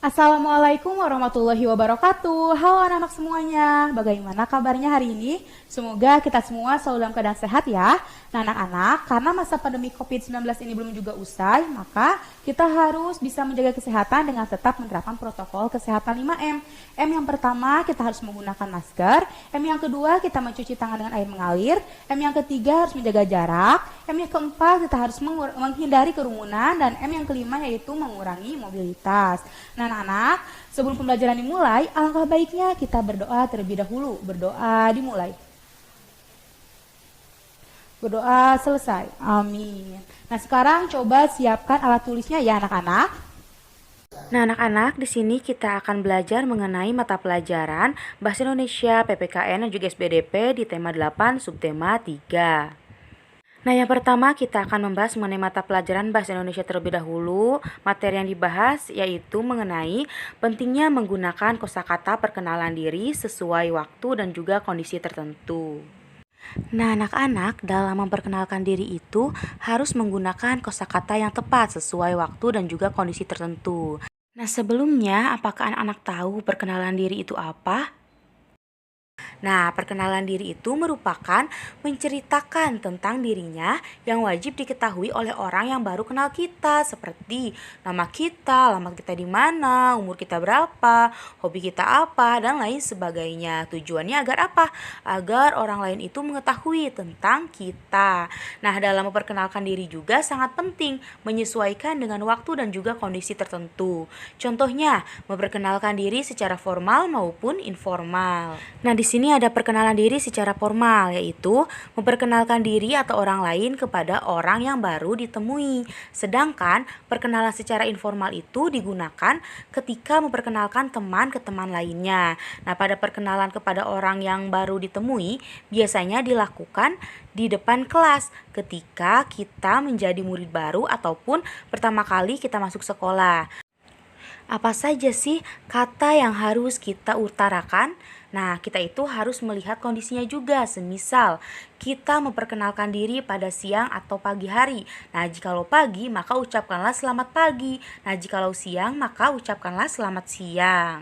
Assalamualaikum warahmatullahi wabarakatuh. Halo anak-anak semuanya, bagaimana kabarnya hari ini? Semoga kita semua selalu dalam keadaan sehat ya. Nah anak-anak, karena masa pandemi COVID-19 ini belum juga usai, maka kita harus bisa menjaga kesehatan dengan tetap menerapkan protokol kesehatan 5M. M yang pertama, kita harus menggunakan masker. M yang kedua, kita mencuci tangan dengan air mengalir. M yang ketiga, harus menjaga jarak. M yang keempat, kita harus menghindari kerumunan. Dan M yang kelima, yaitu mengurangi mobilitas. Nah anak-anak, sebelum pembelajaran dimulai, alangkah baiknya kita berdoa terlebih dahulu. Berdoa dimulai. Berdoa selesai. Amin. Nah sekarang coba siapkan alat tulisnya ya anak-anak. Nah anak-anak, di sini kita akan belajar mengenai mata pelajaran Bahasa Indonesia, PPKN, dan juga SBDP di tema 8, subtema 3. Nah yang pertama kita akan membahas mengenai mata pelajaran Bahasa Indonesia terlebih dahulu. Materi yang dibahas yaitu mengenai pentingnya menggunakan kosakata perkenalan diri sesuai waktu dan juga kondisi tertentu. Nah anak-anak, dalam memperkenalkan diri itu harus menggunakan kosakata yang tepat sesuai waktu dan juga kondisi tertentu. Nah sebelumnya, apakah anak-anak tahu perkenalan diri itu apa? Nah, perkenalan diri itu merupakan menceritakan tentang dirinya yang wajib diketahui oleh orang yang baru kenal kita, seperti nama kita, alamat kita di mana, umur kita berapa, hobi kita apa, dan lain sebagainya. Tujuannya agar apa? Agar orang lain itu mengetahui tentang kita. Nah, dalam memperkenalkan diri juga sangat penting menyesuaikan dengan waktu dan juga kondisi tertentu. Contohnya, memperkenalkan diri secara formal maupun informal. Nah, di sini ada perkenalan diri secara formal, yaitu memperkenalkan diri atau orang lain kepada orang yang baru ditemui. Sedangkan perkenalan secara informal itu digunakan ketika memperkenalkan teman ke teman lainnya. Nah, pada perkenalan kepada orang yang baru ditemui biasanya dilakukan di depan kelas ketika kita menjadi murid baru ataupun pertama kali kita masuk sekolah. Apa saja sih kata yang harus kita utarakan? Nah, kita itu harus melihat kondisinya juga. Semisal, kita memperkenalkan diri pada siang atau pagi hari. Nah, jikalau pagi, maka ucapkanlah selamat pagi. Nah, jikalau siang, maka ucapkanlah selamat siang.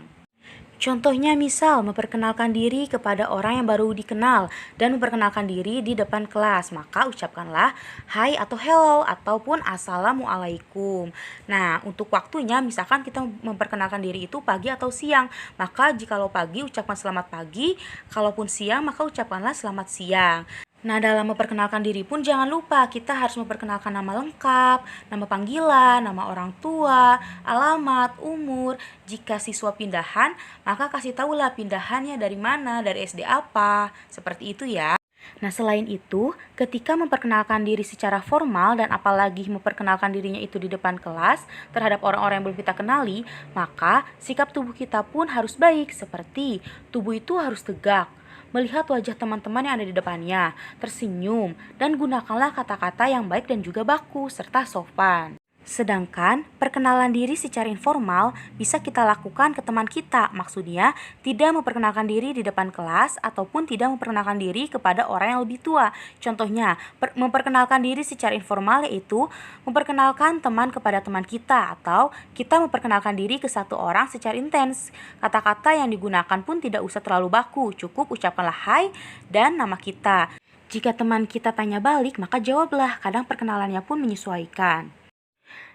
Contohnya misal memperkenalkan diri kepada orang yang baru dikenal dan memperkenalkan diri di depan kelas, maka ucapkanlah hai atau hello ataupun assalamualaikum. Nah, untuk waktunya misalkan kita memperkenalkan diri itu pagi atau siang, maka jikalau pagi ucapkan selamat pagi, kalaupun siang maka ucapkanlah selamat siang. Nah, dalam memperkenalkan diri pun jangan lupa kita harus memperkenalkan nama lengkap, nama panggilan, nama orang tua, alamat, umur. Jika siswa pindahan, maka kasih tahulah pindahannya dari mana, dari SD apa, seperti itu ya. Nah, selain itu, ketika memperkenalkan diri secara formal dan apalagi memperkenalkan dirinya itu di depan kelas terhadap orang-orang yang belum kita kenali, maka sikap tubuh kita pun harus baik, seperti tubuh itu harus tegak, melihat wajah teman-teman yang ada di depannya, tersenyum, dan gunakanlah kata-kata yang baik dan juga baku, serta sopan. Sedangkan perkenalan diri secara informal bisa kita lakukan ke teman kita, maksudnya tidak memperkenalkan diri di depan kelas ataupun tidak memperkenalkan diri kepada orang yang lebih tua. Contohnya, memperkenalkan diri secara informal yaitu memperkenalkan teman kepada teman kita atau kita memperkenalkan diri ke satu orang secara intens. Kata-kata yang digunakan pun tidak usah terlalu baku, cukup ucapkanlah hai dan nama kita. Jika teman kita tanya balik, maka jawablah, kadang perkenalannya pun menyesuaikan.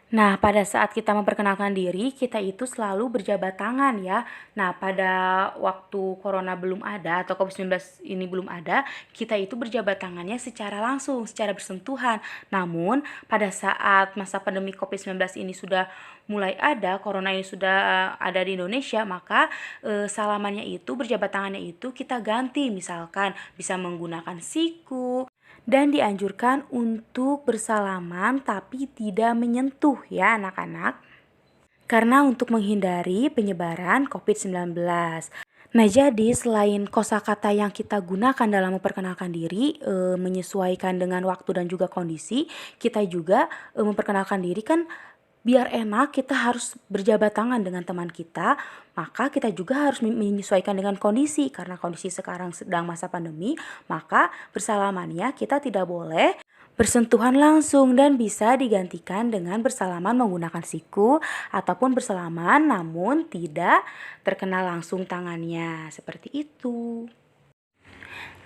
Nah, pada saat kita memperkenalkan diri, kita itu selalu berjabat tangan ya. Nah, pada waktu corona belum ada atau COVID-19 ini belum ada, kita itu berjabat tangannya secara langsung, secara bersentuhan. Namun, pada saat masa pandemi COVID-19 ini sudah mulai ada, corona ini sudah ada di Indonesia, maka salamannya itu, berjabat tangannya itu kita ganti. Misalkan bisa menggunakan siku, dan dianjurkan untuk bersalaman tapi tidak menyentuh ya anak-anak. Karena untuk menghindari penyebaran COVID-19. Nah, jadi selain kosakata yang kita gunakan dalam memperkenalkan diri, menyesuaikan dengan waktu dan juga kondisi, kita juga memperkenalkan diri kan biar enak kita harus berjabat tangan dengan teman kita, maka kita juga harus menyesuaikan dengan kondisi. Karena kondisi sekarang sedang masa pandemi, maka bersalamannya kita tidak boleh bersentuhan langsung dan bisa digantikan dengan bersalaman menggunakan siku ataupun bersalaman namun tidak terkena langsung tangannya, seperti itu.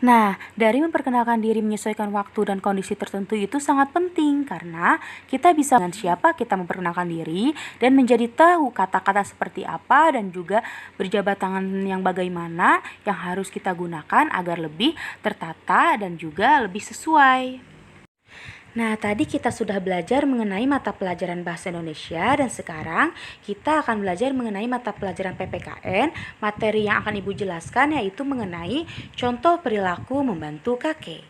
Nah, dari memperkenalkan diri menyesuaikan waktu dan kondisi tertentu itu sangat penting karena kita bisa dengan siapa kita memperkenalkan diri dan menjadi tahu kata-kata seperti apa dan juga berjabat tangan yang bagaimana yang harus kita gunakan agar lebih tertata dan juga lebih sesuai. Nah, tadi kita sudah belajar mengenai mata pelajaran Bahasa Indonesia dan sekarang kita akan belajar mengenai mata pelajaran PPKN. Materi yang akan Ibu jelaskan yaitu mengenai contoh perilaku membantu kakek.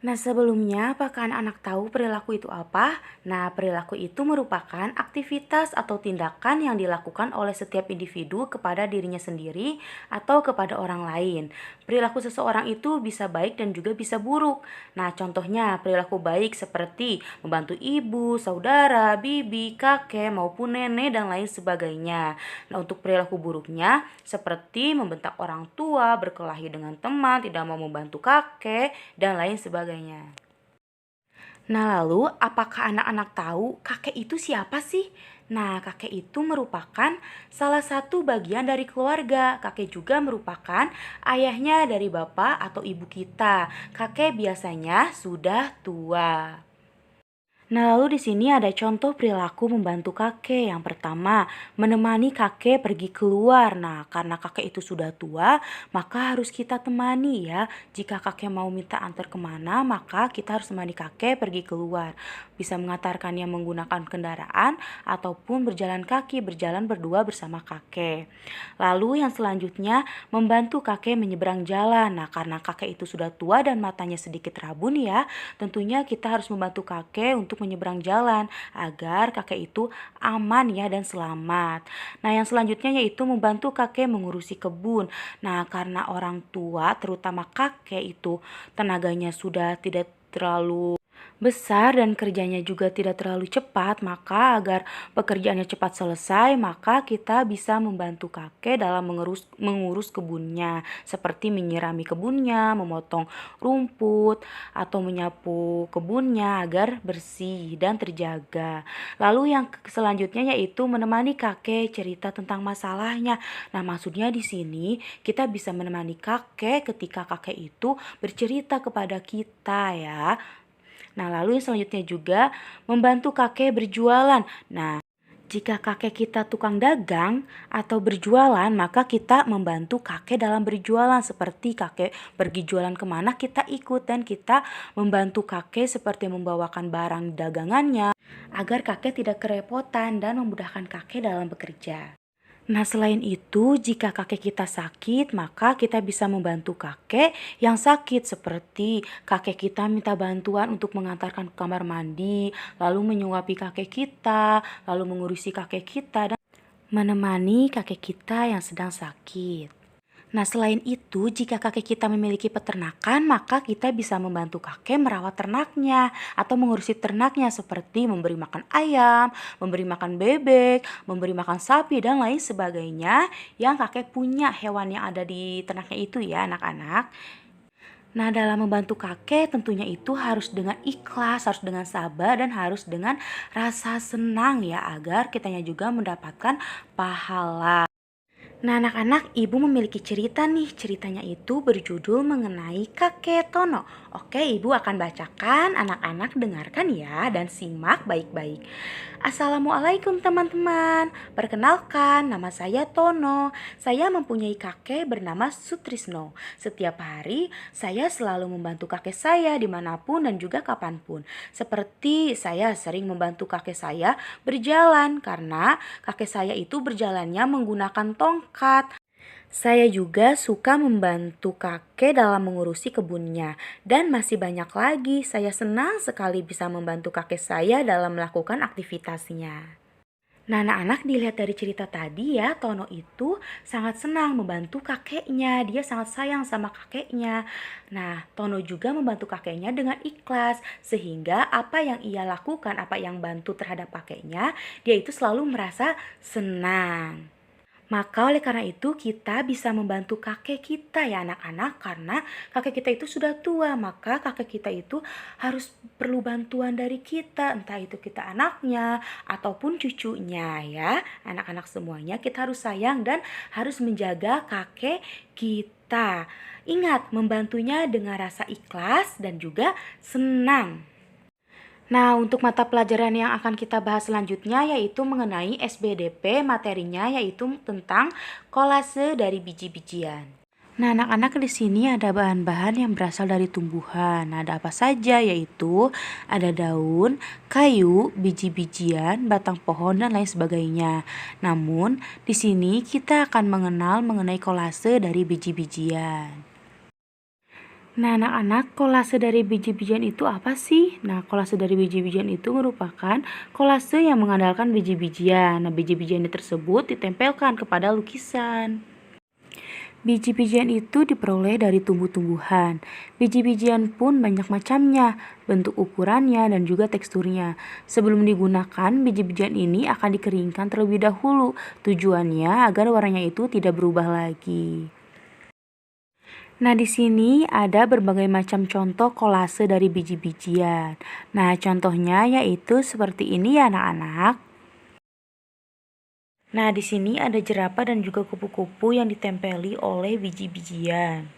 Nah, sebelumnya apakah anak-anak tahu perilaku itu apa? Nah, perilaku itu merupakan aktivitas atau tindakan yang dilakukan oleh setiap individu kepada dirinya sendiri atau kepada orang lain. Perilaku seseorang itu bisa baik dan juga bisa buruk. Nah, contohnya perilaku baik seperti membantu ibu, saudara, bibi, kakek, maupun nenek dan lain sebagainya. Nah, untuk perilaku buruknya seperti membentak orang tua, berkelahi dengan teman, tidak mau membantu kakek, dan lain sebagainya. Nah, lalu apakah anak-anak tahu kakek itu siapa sih? Nah, kakek itu merupakan salah satu bagian dari keluarga. Kakek juga merupakan ayahnya dari bapak atau ibu kita. Kakek biasanya sudah tua. Nah, lalu di sini ada contoh perilaku membantu kakek. Yang pertama, menemani kakek pergi keluar. Nah, karena kakek itu sudah tua, maka harus kita temani ya. Jika kakek mau minta antar kemana, maka kita harus temani kakek pergi keluar. Bisa mengantarkannya menggunakan kendaraan ataupun berjalan kaki, berjalan berdua bersama kakek. Lalu yang selanjutnya, membantu kakek menyeberang jalan. Nah, karena kakek itu sudah tua dan matanya sedikit rabun ya, tentunya kita harus membantu kakek untuk menyeberang jalan agar kakek itu aman ya dan selamat. Nah, yang selanjutnya yaitu membantu kakek mengurusi kebun. Nah, karena orang tua terutama kakek itu tenaganya sudah tidak terlalu besar dan kerjanya juga tidak terlalu cepat, maka agar pekerjaannya cepat selesai, maka kita bisa membantu kakek dalam mengurus kebunnya, seperti menyirami kebunnya, memotong rumput, atau menyapu kebunnya agar bersih dan terjaga. Lalu yang selanjutnya yaitu menemani kakek cerita tentang masalahnya. Nah, maksudnya di sini kita bisa menemani kakek ketika kakek itu bercerita kepada kita ya. Nah, lalu yang selanjutnya juga membantu kakek berjualan. Nah, jika kakek kita tukang dagang atau berjualan, maka kita membantu kakek dalam berjualan. Seperti kakek pergi jualan kemana, kita ikut dan kita membantu kakek seperti membawakan barang dagangannya agar kakek tidak kerepotan dan memudahkan kakek dalam bekerja. Nah, selain itu, jika kakek kita sakit, maka kita bisa membantu kakek yang sakit seperti kakek kita minta bantuan untuk mengantarkan ke kamar mandi, lalu menyuapi kakek kita, lalu mengurusi kakek kita, dan menemani kakek kita yang sedang sakit. Nah, selain itu, jika kakek kita memiliki peternakan, maka kita bisa membantu kakek merawat ternaknya atau mengurusi ternaknya seperti memberi makan ayam, memberi makan bebek, memberi makan sapi, dan lain sebagainya yang kakek punya hewan yang ada di ternaknya itu ya anak-anak. Nah, dalam membantu kakek tentunya itu harus dengan ikhlas, harus dengan sabar, dan harus dengan rasa senang ya agar kitanya juga mendapatkan pahala. Nah, anak-anak, ibu memiliki cerita nih. Ceritanya itu berjudul mengenai kakek Tono. Oke, ibu akan bacakan, anak-anak dengarkan ya dan simak baik-baik. Assalamualaikum teman-teman. Perkenalkan, nama saya Tono. Saya mempunyai kakek bernama Sutrisno. Setiap hari saya selalu membantu kakek saya dimanapun dan juga kapanpun. Seperti saya sering membantu kakek saya berjalan karena kakek saya itu berjalannya menggunakan tongkat. Saya juga suka membantu kakek dalam mengurusi kebunnya. Dan masih banyak lagi, saya senang sekali bisa membantu kakek saya dalam melakukan aktivitasnya. Nah, anak-anak, dilihat dari cerita tadi ya, Tono itu sangat senang membantu kakeknya. Dia sangat sayang sama kakeknya. Nah, Tono juga membantu kakeknya dengan ikhlas. Sehingga apa yang ia lakukan, apa yang bantu terhadap kakeknya, dia itu selalu merasa senang. Maka oleh karena itu kita bisa membantu kakek kita ya anak-anak, karena kakek kita itu sudah tua, maka kakek kita itu harus perlu bantuan dari kita, entah itu kita anaknya ataupun cucunya ya. Anak-anak semuanya kita harus sayang dan harus menjaga kakek kita. Ingat, membantunya dengan rasa ikhlas dan juga senang. Nah, untuk mata pelajaran yang akan kita bahas selanjutnya yaitu mengenai SBDP, materinya yaitu tentang kolase dari biji-bijian. Nah, anak-anak di sini ada bahan-bahan yang berasal dari tumbuhan. Nah, ada apa saja yaitu ada daun, kayu, biji-bijian, batang pohon dan lain sebagainya. Namun, di sini kita akan mengenal mengenai kolase dari biji-bijian. Nah, anak-anak, kolase dari biji-bijian itu apa sih? Nah, kolase dari biji-bijian itu merupakan kolase yang mengandalkan biji-bijian. Nah, biji-bijian tersebut ditempelkan kepada lukisan. Biji-bijian itu diperoleh dari tumbuh-tumbuhan. Biji-bijian pun banyak macamnya, bentuk ukurannya dan juga teksturnya. Sebelum digunakan, biji-bijian ini akan dikeringkan terlebih dahulu. Tujuannya agar warnanya itu tidak berubah lagi. Nah, di sini ada berbagai macam contoh kolase dari biji-bijian. Nah, contohnya yaitu seperti ini ya anak-anak. Nah, di sini ada jerapah dan juga kupu-kupu yang ditempeli oleh biji-bijian.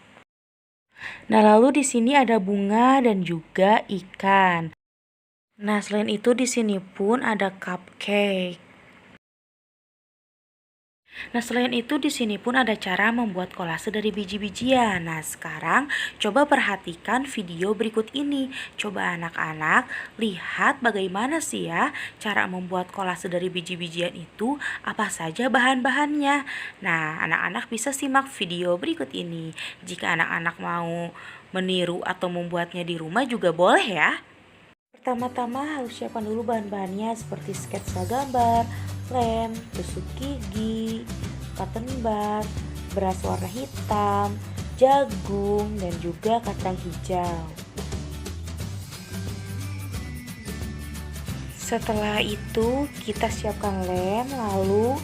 Nah, lalu di sini ada bunga dan juga ikan. Nah, selain itu di sini pun ada cupcake. Nah, selain itu di sini pun ada cara membuat kolase dari biji-bijian. Nah, sekarang coba perhatikan video berikut ini. Coba anak-anak lihat bagaimana sih ya cara membuat kolase dari biji-bijian itu, apa saja bahan-bahannya. Nah, anak-anak bisa simak video berikut ini. Jika anak-anak mau meniru atau membuatnya di rumah juga boleh ya. Pertama-tama harus siapkan dulu bahan-bahannya seperti sketsa gambar, lem, tusuk gigi, cotton bud, beras warna hitam, jagung, dan juga kacang hijau. Setelah itu kita siapkan lem, lalu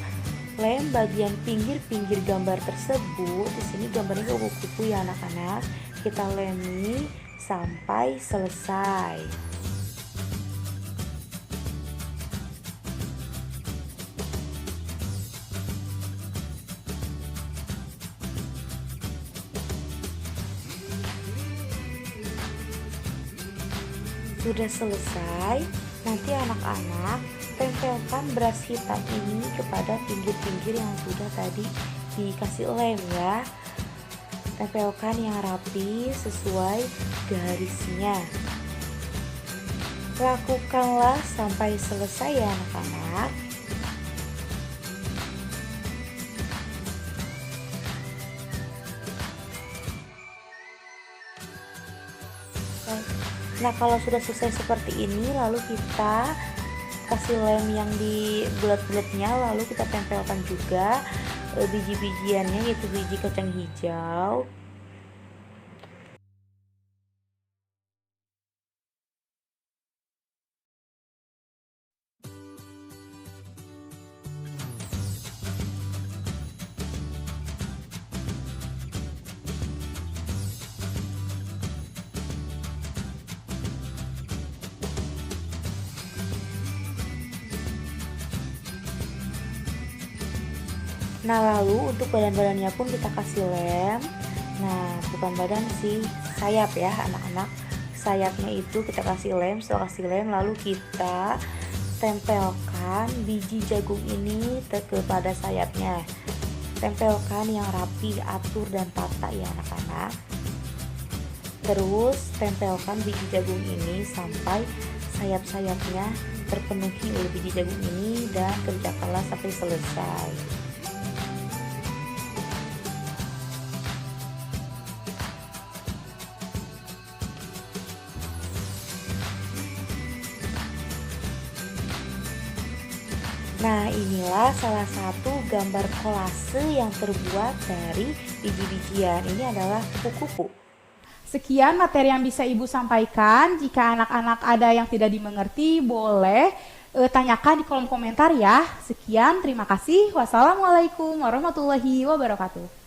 lem bagian pinggir-pinggir gambar tersebut. Di sini gambarnya kupu-kupu ya anak-anak. Kita lemi sampai selesai. Sudah selesai, nanti anak-anak tempelkan beras hitam ini kepada pinggir-pinggir yang sudah tadi dikasih lem ya. Tempelkan yang rapi sesuai garisnya. Lakukanlah sampai selesai ya anak-anak. Nah, kalau sudah selesai seperti ini, lalu kita kasih lem yang di bulat-bulatnya, lalu kita tempelkan juga biji-bijiannya, yaitu biji kacang hijau. Nah, lalu untuk badan-badannya pun kita kasih lem. Nah, bukan badan sih, sayap ya anak-anak. Sayapnya itu kita kasih lem. Setelah kasih lem, lalu kita tempelkan biji jagung ini kepada sayapnya. Tempelkan yang rapi, atur dan tata ya anak-anak. Terus tempelkan biji jagung ini sampai sayap-sayapnya terpenuhi oleh biji jagung ini, dan kerjakanlah sampai selesai. Nah, inilah salah satu gambar kolase yang terbuat dari biji-bijian. Ini adalah kupu-kupu. Sekian materi yang bisa Ibu sampaikan. Jika anak-anak ada yang tidak dimengerti, boleh tanyakan di kolom komentar ya. Sekian, terima kasih. Wassalamualaikum warahmatullahi wabarakatuh.